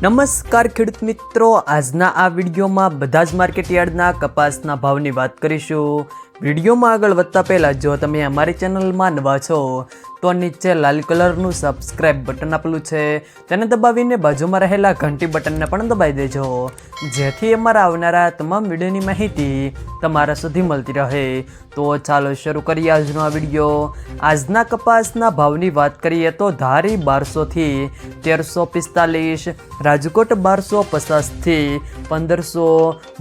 નમસ્કાર ખેડૂત મિત્રો, આજના આ વિડીયોમાં બધા જ માર્કેટયાર્ડના કપાસના ભાવની વાત કરીશું। વિડીયોમાં આગળ વધતા પહેલાં જો તમે અમારી ચેનલમાં નવા છો તો નીચે લાલ કલરનું સબસ્ક્રાઇબ બટન આપેલું છે તેને દબાવીને બાજુમાં રહેલા ઘંટી બટનને પણ દબાવી દેજો, જેથી અમારા આવનારા તમામ વિડીયોની માહિતી તમારા સુધી મળતી રહે। તો ચાલો શરૂ કરીએ આજનો આ વિડીયો। આજના કપાસના ભાવની વાત કરીએ તો ધારી 1200 થી 1345, રાજકોટ 1250 થી 1500,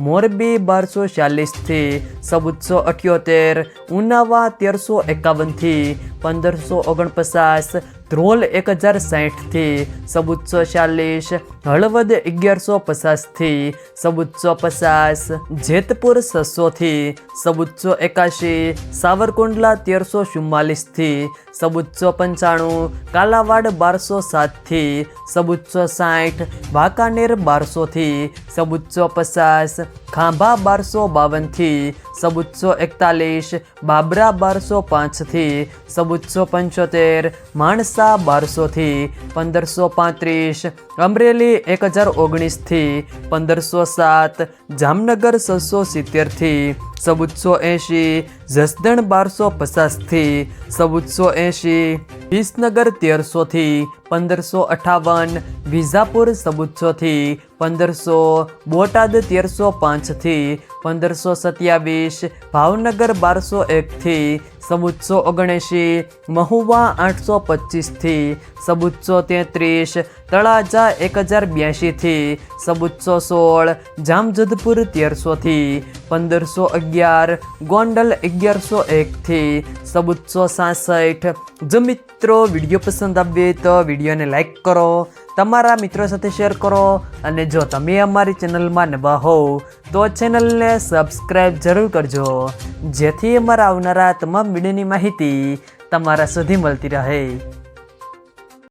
મોરબી 1246 થી 1478, ઉનાવા 1351 થી 1549, ધ્રોલ 1060 થી 1440, હળવદ 1150 થી 1450, જેતપુર 600 થી 1481, સાવરકુંડલા 1344 થી 1495, કાલાવાડ 1207 થી 1460, વાંકાનેર 1200 થી 1450, ખાંભા 1252 થી 1441, બાબરા 1205 થી 1475, માણસા 1200 થી 1535, અમરેલી 1019 થી 1507, જામનગર 670 થી 1480, જસદણ 1250 થી 1480, વિસનગર 1300 થી 1558, વિજાપુર 1400 થી 1500, બોટાદ 1305 થી 1527, ભાવનગર 1201 થી 1479, મહુવા 825 થી 1433, તળાજા 1082 થી 1416, જામજોધપુર 1300 થી 1511, ગોંડલ 1101 થી 1466। જો મિત્રો વિડીયો પસંદ આવે તો વિડીયોને લાઈક કરો, તમારા મિત્રો સાથે શેર કરો, અને જો તમે અમારી ચેનલમાં નવા હોવ તો ચેનલને સબસ્ક્રાઈબ જરૂર કરજો, જેથી અમારા આવનારા તમામ વિડીયોની માહિતી તમારા સુધી મળતી રહે।